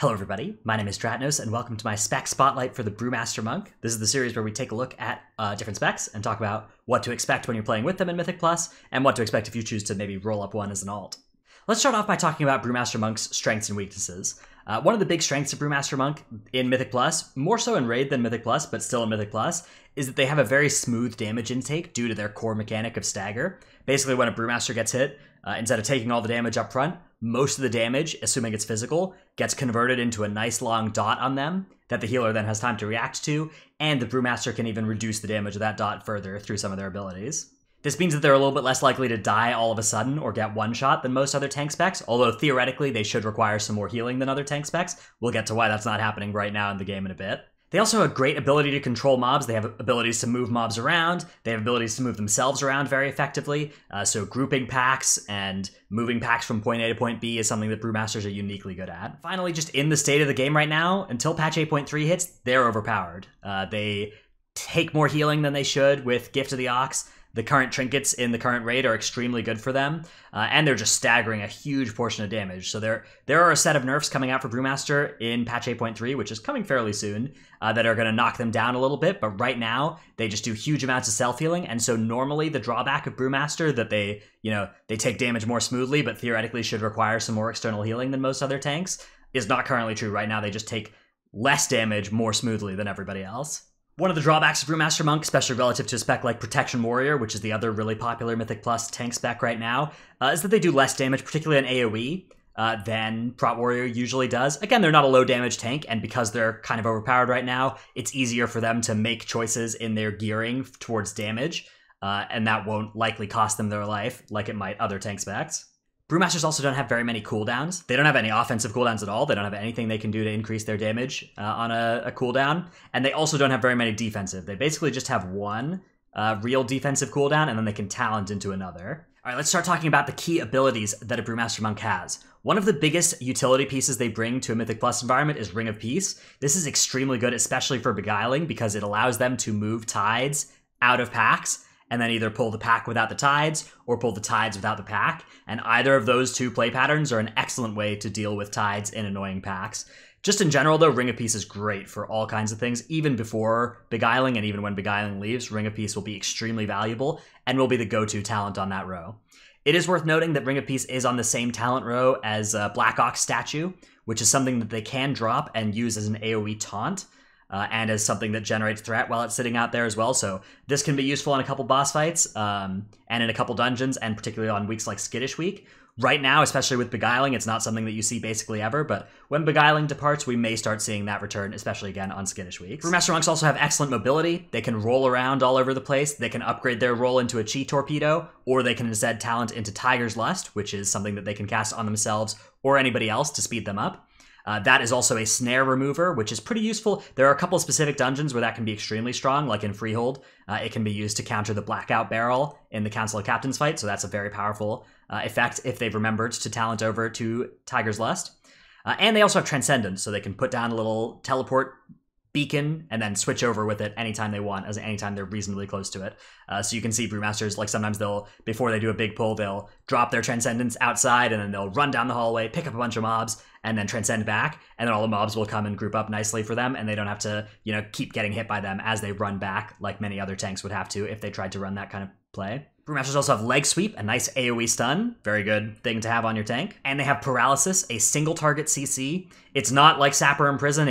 Hello everybody, my name is Dratnos and welcome to my spec spotlight for the Brewmaster Monk. This is the series where we take a look at different specs and talk about what to expect when you're playing with them in Mythic Plus, and what to expect if you choose to maybe roll up one as an alt. Let's start off by talking about Brewmaster Monk's strengths and weaknesses. One of the big strengths of Brewmaster Monk in Mythic Plus, more so in Raid than Mythic Plus, but still in Mythic Plus, is that they have a very smooth damage intake due to their core mechanic of stagger. Basically, when a Brewmaster gets hit, instead of taking all the damage up front, most of the damage, assuming it's physical, gets converted into a nice long dot on them that the healer then has time to react to, and the Brewmaster can even reduce the damage of that dot further through some of their abilities. This means that they're a little bit less likely to die all of a sudden or get one-shot than most other tank specs, although theoretically they should require some more healing than other tank specs. We'll get to why that's not happening right now in the game in a bit. They also have a great ability to control mobs. They have abilities to move mobs around. They have abilities to move themselves around very effectively. So grouping packs and moving packs from point A to point B is something that Brewmasters are uniquely good at. Finally, just in the state of the game right now, until patch 8.3 hits, they're overpowered. They take more healing than they should with Gift of the Ox. The current trinkets in the current raid are extremely good for them, and they're just staggering a huge portion of damage. So there are a set of nerfs coming out for Brewmaster in patch 8.3, which is coming fairly soon, that are going to knock them down a little bit, but right now, they just do huge amounts of self-healing, and so normally the drawback of Brewmaster that they take damage more smoothly, but theoretically should require some more external healing than most other tanks, is not currently true. Right now, they just take less damage more smoothly than everybody else. One of the drawbacks of Brewmaster Monk, especially relative to a spec like Protection Warrior, which is the other really popular Mythic Plus tank spec right now, is that they do less damage, particularly on AoE, than Prot Warrior usually does. Again, they're not a low damage tank, and because they're kind of overpowered right now, it's easier for them to make choices in their gearing towards damage, and that won't likely cost them their life like it might other tank specs. Brewmasters also don't have very many cooldowns. They don't have any offensive cooldowns at all. They don't have anything they can do to increase their damage on a cooldown. And they also don't have very many defensive. They basically just have one real defensive cooldown, and then they can talent into another. All right, let's start talking about the key abilities that a Brewmaster Monk has. One of the biggest utility pieces they bring to a Mythic Plus environment is Ring of Peace. This is extremely good, especially for Beguiling, because it allows them to move tides out of packs, and then either pull the pack without the tides, or pull the tides without the pack. And either of those two play patterns are an excellent way to deal with tides in annoying packs. Just in general, though, Ring of Peace is great for all kinds of things. Even before Beguiling, and even when Beguiling leaves, Ring of Peace will be extremely valuable, and will be the go-to talent on that row. It is worth noting that Ring of Peace is on the same talent row as Black Ox Statue, which is something that they can drop and use as an AoE taunt. And as something that generates threat while it's sitting out there as well. So this can be useful in a couple boss fights, and in a couple dungeons, and particularly on weeks like Skittish Week. Right now, especially with Beguiling, it's not something that you see basically ever, but when Beguiling departs, we may start seeing that return, especially again on Skittish Weeks. Brewmaster Monks also have excellent mobility. They can roll around all over the place. They can upgrade their roll into a Chi Torpedo, or they can instead talent into Tiger's Lust, which is something that they can cast on themselves or anybody else to speed them up. That is also a snare remover, which is pretty useful. There are a couple of specific dungeons where that can be extremely strong, like in Freehold. It can be used to counter the Blackout Barrel in the Council of Captains fight, so that's a very powerful effect if they've remembered to talent over to Tiger's Lust. And they also have Transcendence, so they can put down a little teleport beacon and then switch over with it anytime they want, as anytime they're reasonably close to it. So you can see Brewmasters, like sometimes before they do a big pull, they'll drop their Transcendence outside, and then they'll run down the hallway, pick up a bunch of mobs, and then transcend back, and then all the mobs will come and group up nicely for them, and they don't have to, keep getting hit by them as they run back, like many other tanks would have to if they tried to run that kind of play. Brewmasters also have Leg Sweep, a nice AoE stun, very good thing to have on your tank. And they have Paralysis, a single target CC. It's not like Sapper in Prison,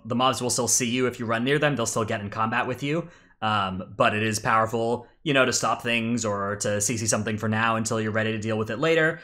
the mobs will still see you if you run near them, they'll still get in combat with you. But it is powerful, to stop things or to CC something for now until you're ready to deal with it later,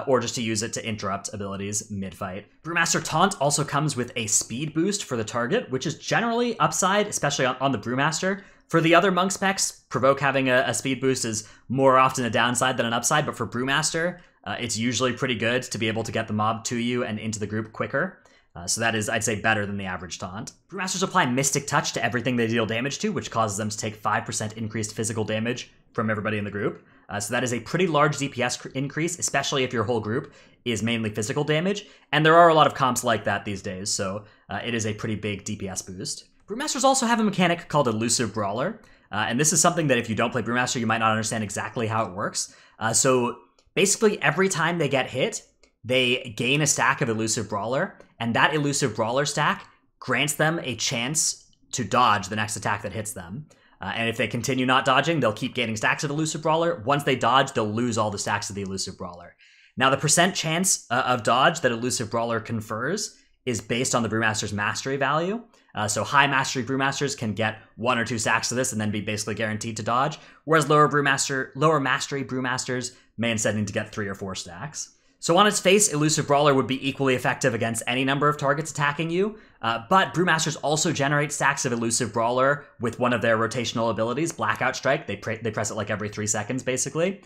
or just to use it to interrupt abilities mid-fight. Brewmaster Taunt also comes with a speed boost for the target, which is generally upside, especially on the Brewmaster. For the other monk specs, Provoke having a speed boost is more often a downside than an upside, but for Brewmaster, it's usually pretty good to be able to get the mob to you and into the group quicker. So that is, I'd say, better than the average taunt. Brewmasters apply Mystic Touch to everything they deal damage to, which causes them to take 5% increased physical damage from everybody in the group. So that is a pretty large DPS increase, especially if your whole group is mainly physical damage. And there are a lot of comps like that these days, so it is a pretty big DPS boost. Brewmasters also have a mechanic called Elusive Brawler, and this is something that if you don't play Brewmaster, you might not understand exactly how it works. So basically, every time they get hit, they gain a stack of Elusive Brawler, and that Elusive Brawler stack grants them a chance to dodge the next attack that hits them. And if they continue not dodging, they'll keep gaining stacks of Elusive Brawler. Once they dodge, they'll lose all the stacks of the Elusive Brawler. Now, the percent chance of dodge that Elusive Brawler confers is based on the Brewmaster's mastery value. So high mastery Brewmasters can get 1 or 2 stacks of this and then be basically guaranteed to dodge, whereas lower mastery Brewmasters may instead need to get 3 or 4 stacks. So on its face, Elusive Brawler would be equally effective against any number of targets attacking you, but Brewmasters also generate stacks of Elusive Brawler with one of their rotational abilities, Blackout Strike. They press it like every 3 seconds, basically,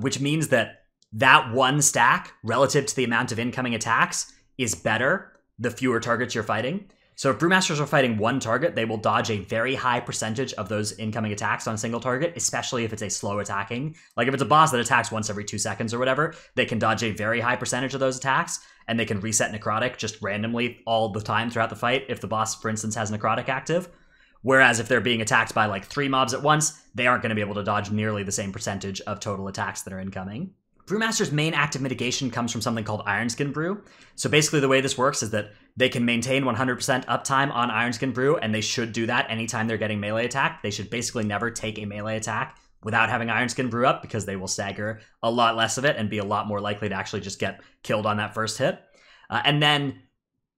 which means that one stack, relative to the amount of incoming attacks, is better the fewer targets you're fighting. So if Brewmasters are fighting 1 target, they will dodge a very high percentage of those incoming attacks on a single target, especially if it's a slow attacking. Like if it's a boss that attacks once every 2 seconds or whatever, they can dodge a very high percentage of those attacks, and they can reset Necrotic just randomly all the time throughout the fight if the boss, for instance, has Necrotic active. Whereas if they're being attacked by like 3 mobs at once, they aren't going to be able to dodge nearly the same percentage of total attacks that are incoming. Brewmaster's main active mitigation comes from something called Ironskin Brew. So basically the way this works is that they can maintain 100% uptime on Ironskin Brew, and they should do that anytime they're getting melee attacked. They should basically never take a melee attack without having Ironskin Brew up, because they will stagger a lot less of it and be a lot more likely to actually just get killed on that first hit. And then,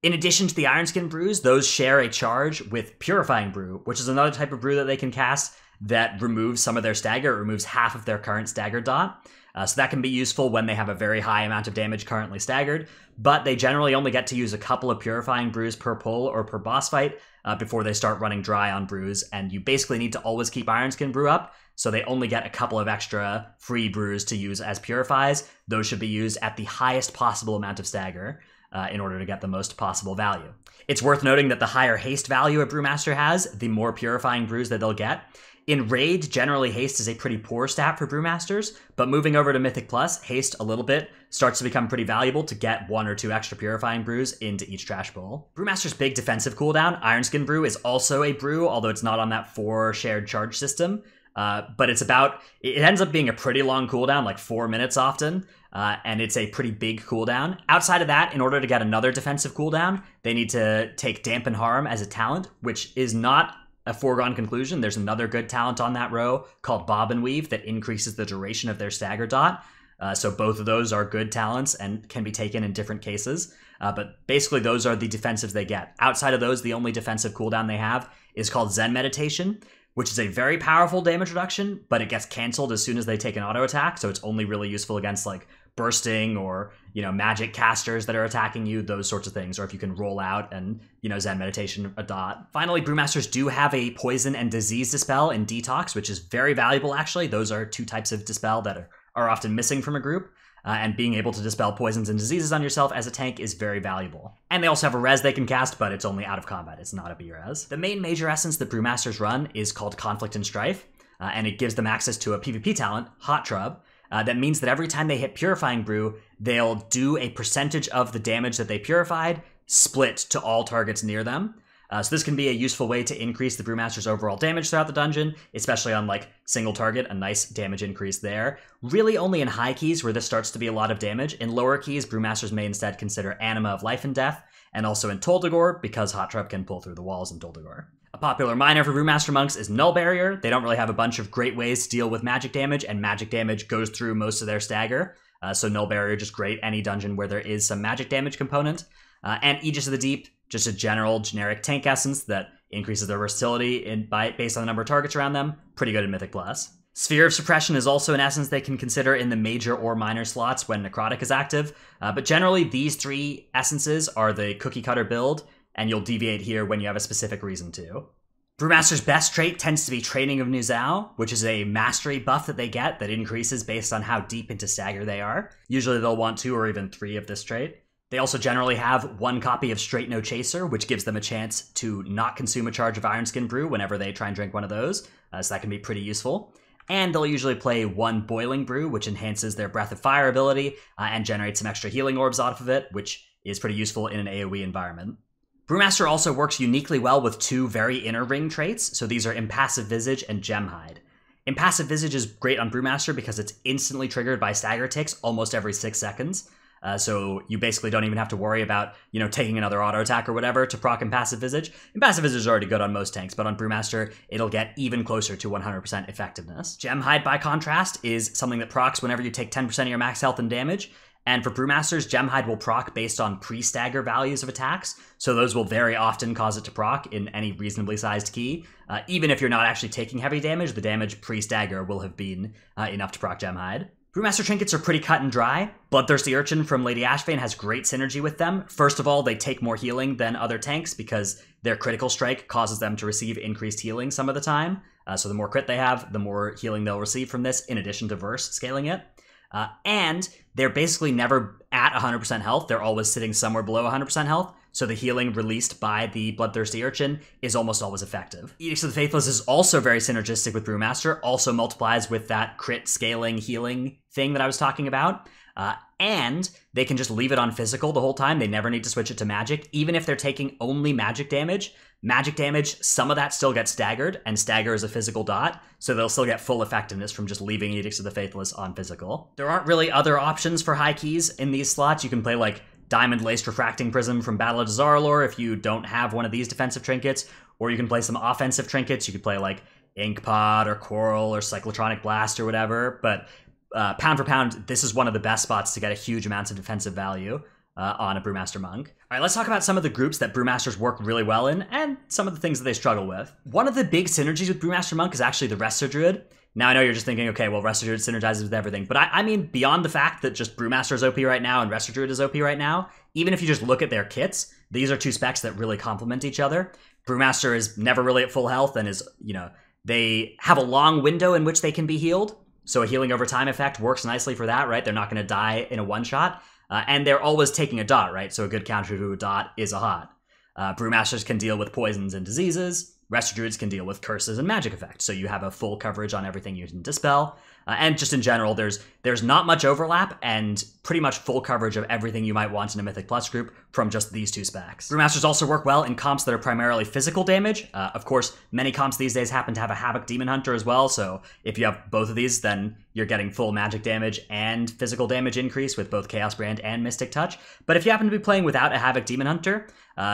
in addition to the Ironskin Brews, those share a charge with Purifying Brew, which is another type of brew that they can cast that removes some of their stagger, removes half of their current stagger dot. So that can be useful when they have a very high amount of damage currently staggered, but they generally only get to use a couple of Purifying Brews per pull or per boss fight before they start running dry on brews, and you basically need to always keep Ironskin Brew up, so they only get a couple of extra free brews to use as Purifies. Those should be used at the highest possible amount of stagger in order to get the most possible value. It's worth noting that the higher haste value a Brewmaster has, the more Purifying Brews that they'll get. In Raid, generally haste is a pretty poor stat for Brewmasters, but moving over to Mythic Plus, haste a little bit starts to become pretty valuable to get 1 or 2 extra Purifying Brews into each trash bowl. Brewmaster's big defensive cooldown, Ironskin Brew, is also a brew, although it's not on that 4 shared charge system. But it ends up being a pretty long cooldown, like 4 minutes often, and it's a pretty big cooldown. Outside of that, in order to get another defensive cooldown, they need to take Dampen Harm as a talent, which is not a foregone conclusion. There's another good talent on that row called Bob and Weave that increases the duration of their stagger dot. So both of those are good talents and can be taken in different cases. But basically those are the defensives they get. Outside of those, the only defensive cooldown they have is called Zen Meditation, which is a very powerful damage reduction, but it gets canceled as soon as they take an auto attack. So it's only really useful against like bursting or, magic casters that are attacking you, those sorts of things, or if you can roll out and, Zen Meditation a dot. Finally, Brewmasters do have a Poison and Disease Dispel in Detox, which is very valuable, actually. Those are 2 types of Dispel that are often missing from a group, and being able to dispel poisons and diseases on yourself as a tank is very valuable. And they also have a res they can cast, but it's only out of combat. It's not a B-res. The main major essence that Brewmasters run is called Conflict and Strife, and it gives them access to a PvP talent, Hot Trub. That means that every time they hit Purifying Brew, they'll do a percentage of the damage that they purified split to all targets near them. So this can be a useful way to increase the Brewmaster's overall damage throughout the dungeon, especially on like single target, a nice damage increase there. Really only in high keys where this starts to be a lot of damage. In lower keys, Brewmasters may instead consider Anima of Life and Death, and also in Toldagor, because Hot Trub can pull through the walls in Toldagor. A popular minor for Brewmaster monks is Null Barrier. They don't really have a bunch of great ways to deal with magic damage, and magic damage goes through most of their stagger. So Null Barrier just great any dungeon where there is some magic damage component. And Aegis of the Deep, just a generic tank essence that increases their versatility based on the number of targets around them. Pretty good in Mythic Plus. Sphere of Suppression is also an essence they can consider in the major or minor slots when Necrotic is active. But generally, these 3 essences are the cookie cutter build, and you'll deviate here when you have a specific reason to. Brewmaster's best trait tends to be Training of Nuzao, which is a mastery buff that they get that increases based on how deep into stagger they are. Usually they'll want 2 or even 3 of this trait. They also generally have 1 copy of Straight No Chaser, which gives them a chance to not consume a charge of Ironskin Brew whenever they try and drink one of those, so that can be pretty useful. And they'll usually play 1 Boiling Brew, which enhances their Breath of Fire ability and generates some extra healing orbs off of it, which is pretty useful in an AoE environment. Brewmaster also works uniquely well with 2 very inner ring traits, so these are Impassive Visage and Gemhide. Impassive Visage is great on Brewmaster because it's instantly triggered by stagger ticks almost every 6 seconds. So you basically don't even have to worry about, taking another auto attack or whatever to proc and passive visage. And passive visage is already good on most tanks, but on Brewmaster, it'll get even closer to 100% effectiveness. Gem Hide, by contrast, is something that procs whenever you take 10% of your max health and damage. And for Brewmasters, Gem Hide will proc based on pre-stagger values of attacks, so those will very often cause it to proc in any reasonably sized key. Even if you're not actually taking heavy damage, the damage pre-stagger will have been enough to proc Gem Hide. Brewmaster trinkets are pretty cut and dry. Bloodthirsty Urchin from Lady Ashvane has great synergy with them. First of all, they take more healing than other tanks because their critical strike causes them to receive increased healing some of the time. So the more crit they have, the more healing they'll receive from this, in addition to verse scaling it. And they're basically never at 100% health. They're always sitting somewhere below 100% health. So the healing released by the Bloodthirsty Urchin is almost always effective. Edicts of the Faithless is also very synergistic with Brewmaster, also multiplies with that crit scaling healing thing that I was talking about. And they can just leave it on physical the whole time. They never need to switch it to magic. Even if they're taking only magic damage, some of that still gets staggered, and stagger is a physical dot, so they'll still get full effectiveness from just leaving Edicts of the Faithless on physical. There aren't really other options for high keys in these slots. You can play like Diamond Laced Refracting Prism from Battle of Dazar'alor if you don't have one of these defensive trinkets, or you can play some offensive trinkets. You could play like Ink Pod or Coral or Cyclotronic Blast or whatever, but pound for pound, this is one of the best spots to get a huge amounts of defensive value on a Brewmaster Monk. All right, let's talk about some of the groups that Brewmasters work really well in, and some of the things that they struggle with. One of the big synergies with Brewmaster Monk is actually the Resto Druid. Now, I know you're just thinking, okay, well, Resto Druid synergizes with everything, but I mean, beyond the fact that just Brewmaster is OP right now and Resto Druid is OP right now, even if you just look at their kits, these are two specs that really complement each other. Brewmaster is never really at full health and is, they have a long window in which they can be healed, so a healing over time effect works nicely for that, right? They're not going to die in a one-shot. And they're always taking a dot, right? So a good counter to a dot is a hot. Brewmasters can deal with poisons and diseases. Resto Druids can deal with curses and magic effects. So you have a full coverage on everything you can dispel. And just in general, there's not much overlap and pretty much full coverage of everything you might want in a Mythic Plus group from just these two specs. Brewmasters also work well in comps that are primarily physical damage. Of course, many comps these days happen to have a Havoc Demon Hunter as well, so if you have both of these, then you're getting full magic damage and physical damage increase with both Chaos Brand and Mystic Touch. But if you happen to be playing without a Havoc Demon Hunter,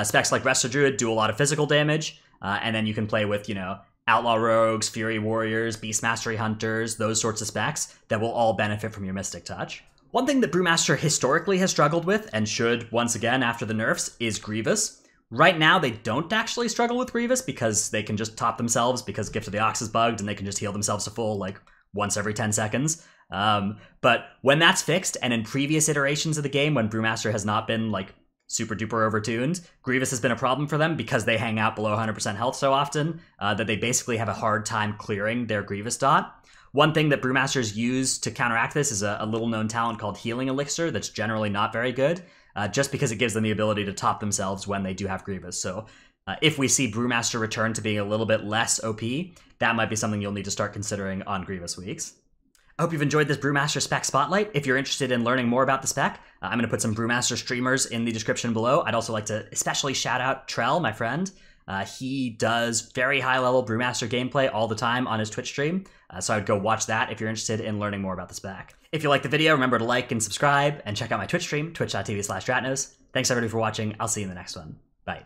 specs like Resto Druid do a lot of physical damage, and then you can play with, Outlaw Rogues, Fury Warriors, Beast Mastery Hunters, those sorts of specs that will all benefit from your Mystic Touch. One thing that Brewmaster historically has struggled with, and should once again after the nerfs, is Grievous. Right now, they don't actually struggle with Grievous because they can just top themselves because Gift of the Ox is bugged and they can just heal themselves to full, like, once every 10 seconds. But when that's fixed, and in previous iterations of the game when Brewmaster has not been, like, super duper overtuned, Grievous has been a problem for them because they hang out below 100% health so often that they basically have a hard time clearing their Grievous dot. One thing that Brewmasters use to counteract this is a little known talent called Healing Elixir that's generally not very good, just because it gives them the ability to top themselves when they do have Grievous. So if we see Brewmaster return to being a little bit less OP, that might be something you'll need to start considering on Grievous weeks. I hope you've enjoyed this Brewmaster spec spotlight. If you're interested in learning more about the spec, I'm going to put some Brewmaster streamers in the description below. I'd also like to especially shout out Trell, my friend. He does very high-level Brewmaster gameplay all the time on his Twitch stream, so I would go watch that if you're interested in learning more about the spec. If you like the video, remember to like and subscribe, and check out my Twitch stream, twitch.tv/Dratnos. Thanks everybody for watching. I'll see you in the next one. Bye.